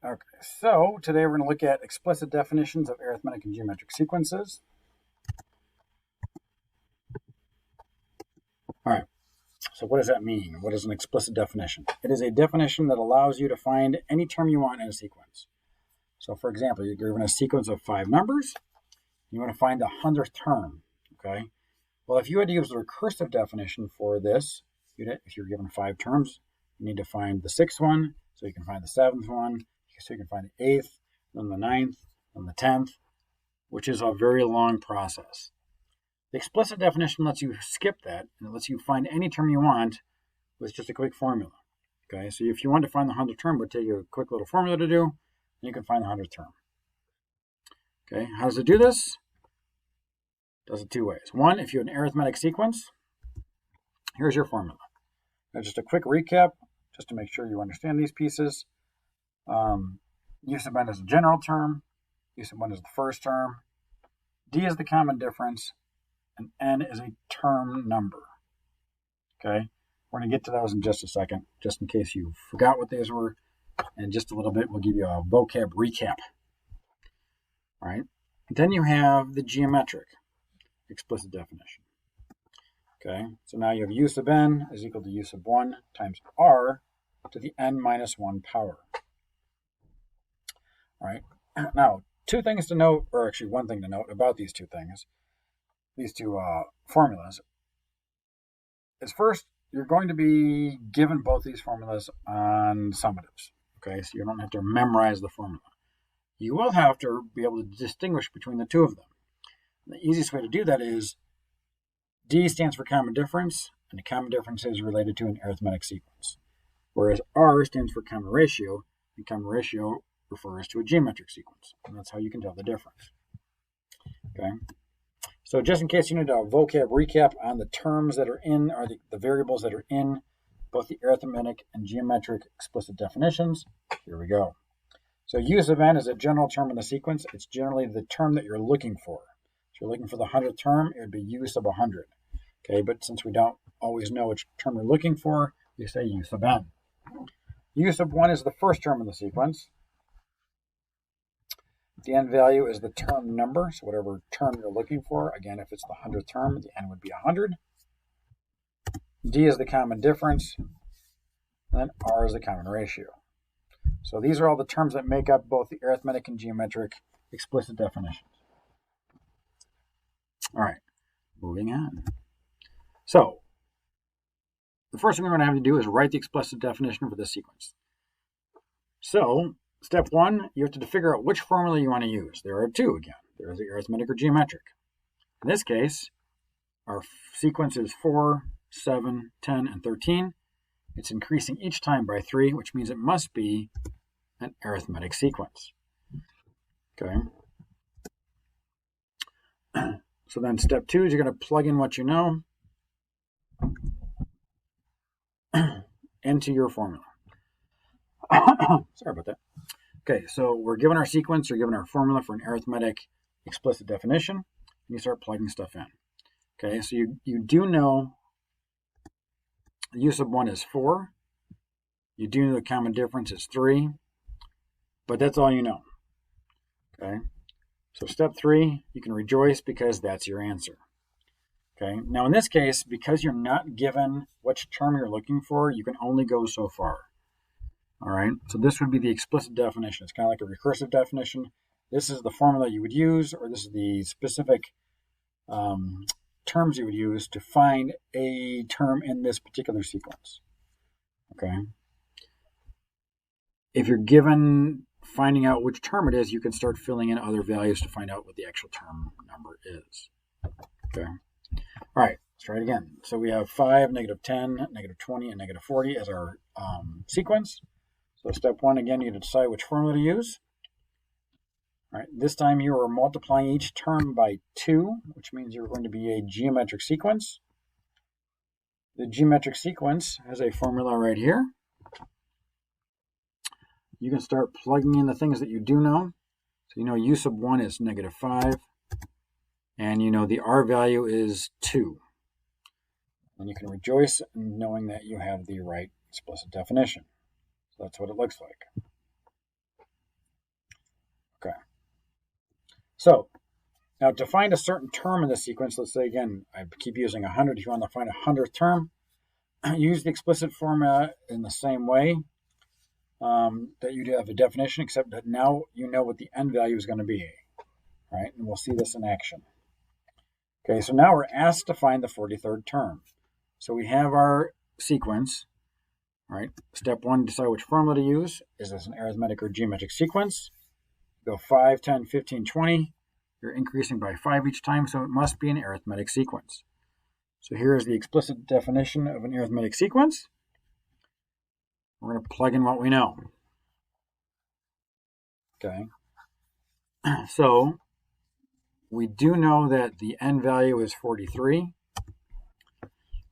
Okay, so today we're going to look at explicit definitions of arithmetic and geometric sequences. All right, so what does that mean? What is an explicit definition? It is a definition that allows you to find any term you want in a sequence. So for example, you're given a sequence of 5 numbers. You want to find the 100th term, okay? Well, if you had to use the recursive definition for this, if you're given 5 terms, you need to find the 6th one, so you can find the 7th one, so you can find the 8th, then the 9th, then the 10th, which is a very long process. The explicit definition lets you skip that, and it lets you find any term you want with just a quick formula. Okay, so if you want to find the 100th term, it would take you a quick little formula to do, and you can find the 100th term. Okay, how does it do this? It does it 2 ways. One, if you have an arithmetic sequence, here's your formula. Now, just a quick recap, just to make sure you understand these pieces. U sub n is a general term, U sub 1 is the first term, D is the common difference, and n is a term number. Okay, we're going to get to those in just a second, just in case you forgot what these were. In just a little bit, we'll give you a vocab recap. All right, then you have the geometric explicit definition. Okay, so now you have U sub n is equal to U sub 1 times r to the n minus 1 power. All right, now 2 things to note, or actually 1 thing to note about these 2 things, these 2 formulas, is first, you're going to be given both these formulas on summatives. Okay, so you don't have to memorize the formula. You will have to be able to distinguish between the 2 of them. The easiest way to do that is D stands for common difference, and the common difference is related to an arithmetic sequence. Whereas R stands for common ratio, and common ratio refers to a geometric sequence. And that's how you can tell the difference. Okay. So just in case you need a vocab recap on the terms that are in, or the variables that are in both the arithmetic and geometric explicit definitions, here we go. So U sub n is a general term in the sequence. It's generally the term that you're looking for. If you're looking for the 100th term, it would be U sub 100. Okay, but since we don't always know which term we're looking for, we say U sub n. U sub 1 is the first term in the sequence. The n value is the term number, so whatever term you're looking for. Again, if it's the 100th term, the n would be 100. D is the common difference, and then R is the common ratio. So these are all the terms that make up both the arithmetic and geometric explicit definitions. All right, moving on. So the first thing we're going to have to do is write the explicit definition for this sequence. So step 1, you have to figure out which formula you want to use. There are 2 again. There is the arithmetic or geometric. In this case, our sequence is 4, 7, 10, and 13. It's increasing each time by 3, which means it must be an arithmetic sequence. Okay. So then step 2 is you're going to plug in what you know into your formula. Sorry about that. Okay, so we're given our sequence, you're given our formula for an arithmetic explicit definition, and you start plugging stuff in. Okay, so you do know U sub 1 is 4. You do know the common difference is 3, but that's all you know. Okay, so step 3, you can rejoice because that's your answer. Okay, now in this case, because you're not given which term you're looking for, you can only go so far. All right, so this would be the explicit definition. It's kind of like a recursive definition. This is the formula you would use, or this is the specific terms you would use to find a term in this particular sequence. Okay. If you're given finding out which term it is, you can start filling in other values to find out what the actual term number is. Okay. All right, let's try it again. So we have 5, -10, -20, and -40 as our sequence. So step 1, again, you decide which formula to use. All right, this time you are multiplying each term by 2, which means you're going to be a geometric sequence. The geometric sequence has a formula right here. You can start plugging in the things that you do know. So you know U sub 1 is -5, and you know the R value is 2. And you can rejoice in knowing that you have the right explicit definition. That's what it looks like. So now to find a certain term in the sequence, let's say again, I keep using 100. If you want to find a 100th term, use the explicit formula in the same way that you do have a definition, except that now you know what the end value is going to be, right? And we'll see this in action. Okay, so now we're asked to find the 43rd term. So we have our sequence, right? Step 1, decide which formula to use. Is this an arithmetic or geometric sequence? Go 5, 10, 15, 20. You're increasing by 5 each time, so it must be an arithmetic sequence. So here is the explicit definition of an arithmetic sequence. We're going to plug in what we know. Okay. So we do know that the end value is 43.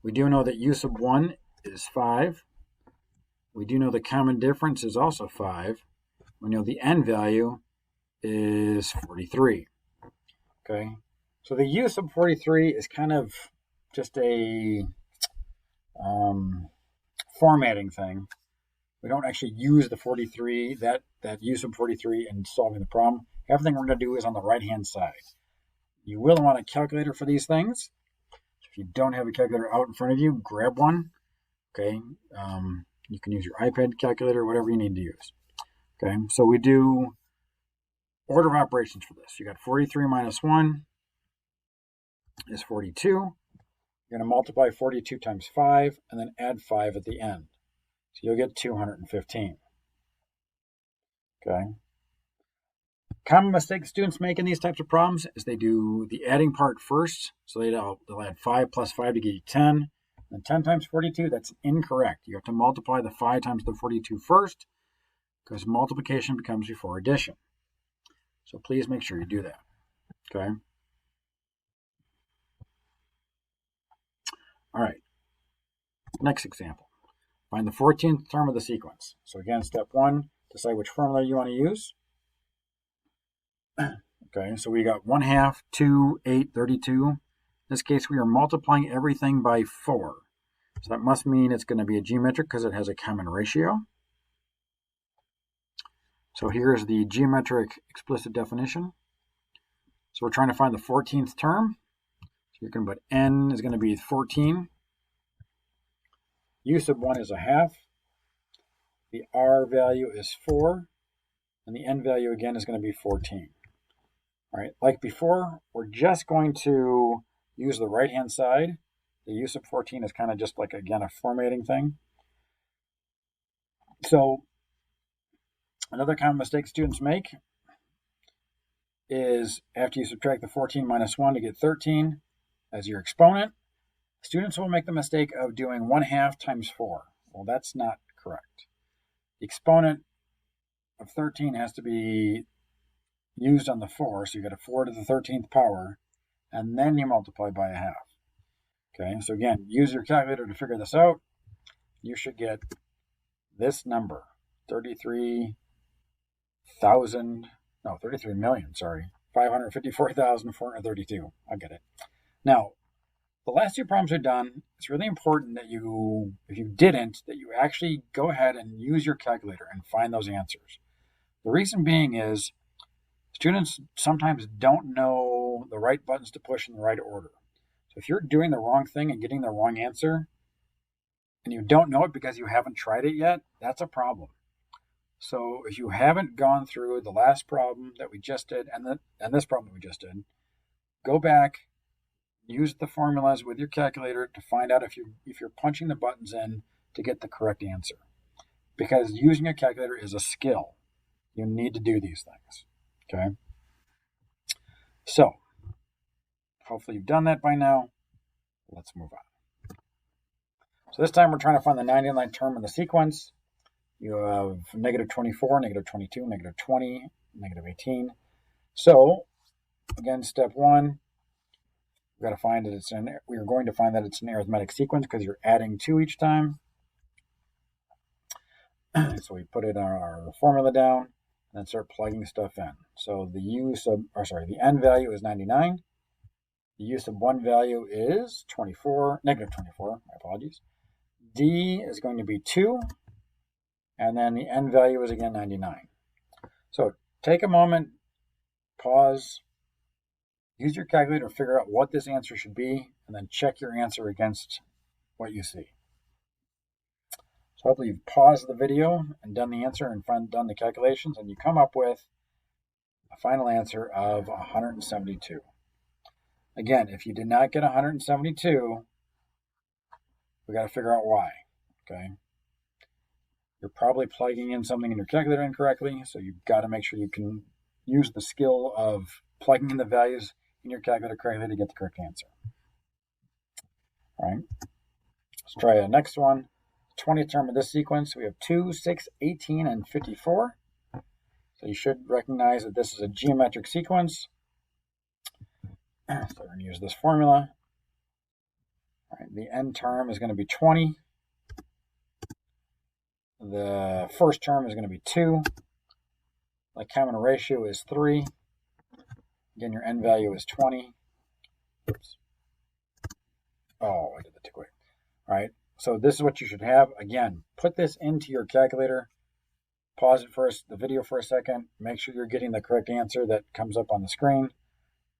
We do know that u sub 1 is 5. We do know the common difference is also 5. We know the end value is 43. Okay. So the u sub 43 is kind of just a formatting thing. We don't actually use the 43, that u sub 43 in solving the problem. Everything we're going to do is on the right-hand side. You will want a calculator for these things. If you don't have a calculator out in front of you, grab one. Okay. You can use your iPad calculator, whatever you need to use. Okay. So we do order of operations for this. You got 43 minus 1 is 42. You're going to multiply 42 times 5 and then add 5 at the end. So you'll get 215. Okay. Common mistake students make in these types of problems is they do the adding part first. So they'll add 5 plus 5 to get you 10. And 10 times 42, that's incorrect. You have to multiply the 5 times the 42 first, because multiplication becomes before addition. So please make sure you do that. Okay. All right. Next example. Find the 14th term of the sequence. So again, step 1, decide which formula you want to use. Okay, so we got 1/2, 2, 8, 32. In this case, we are multiplying everything by 4. So that must mean it's going to be a geometric because it has a common ratio. So here's the geometric explicit definition. So we're trying to find the 14th term. So you're going to put n is going to be 14. U sub 1 is 1/2. The r value is 4. And the n value again is going to be 14. All right, like before, we're just going to use the right-hand side. The u sub 14 is kind of just like, again, a formatting thing. So another common mistake students make is after you subtract the 14 minus 1 to get 13 as your exponent, students will make the mistake of doing 1/2 times 4. Well, that's not correct. The exponent of 13 has to be used on the 4, so you got a 4 to the 13th power, and then you multiply by 1/2. Okay, so again, use your calculator to figure this out. You should get this number, 554,432. I'll get it. Now, the last two problems are done. It's really important that you, if you didn't, that you actually go ahead and use your calculator and find those answers. The reason being is students sometimes don't know the right buttons to push in the right order. So if you're doing the wrong thing and getting the wrong answer, and you don't know it because you haven't tried it yet, that's a problem. So if you haven't gone through the last problem that we just did and this problem that we just did, go back, use the formulas with your calculator to find out if you're punching the buttons in to get the correct answer. Because using a calculator is a skill. You need to do these things. Okay? So, hopefully you've done that by now. Let's move on. So this time we're trying to find the 99th term in the sequence. You have negative 24, negative 22, negative 20, negative 18. So, again, step 1, we're going to find that it's an arithmetic sequence because you're adding 2 each time. So we put it our formula down and then start plugging stuff in. So the n value is 99. The u sub 1 value is 24, negative 24, my apologies. D is going to be 2, and then the n value is again 99. So take a moment, pause, Use your calculator to figure out what this answer should be, and then check your answer against what you see. So hopefully you've paused the video and done the answer and done the calculations, and you come up with a final answer of 172. Again, if you did not get 172, we got to figure out why, okay? You're probably plugging in something in your calculator incorrectly, so you've got to make sure you can use the skill of plugging in the values in your calculator correctly to get the correct answer. All right, let's try the next one. 20th term of this sequence, we have 2, 6, 18, and 54. So you should recognize that this is a geometric sequence. So we're going to use this formula. All right, the end term is going to be 20. The first term is going to be 2. The common ratio is 3. Again, your end value is 20. Oops. Oh, I did that too quick. All right, so this is what you should have. Again, put this into your calculator. Pause it first, the video for a second. Make sure you're getting the correct answer that comes up on the screen,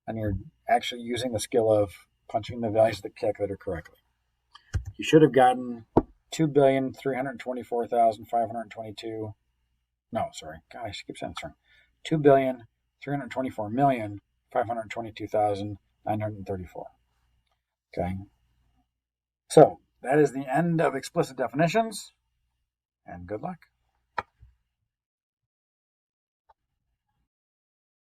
and you're actually using the skill of punching the values of the calculator correctly. You should have gotten 2,324,522. No, sorry. God, I keep saying this wrong. 2,324,522,934. Okay. So that is the end of explicit definitions, and good luck.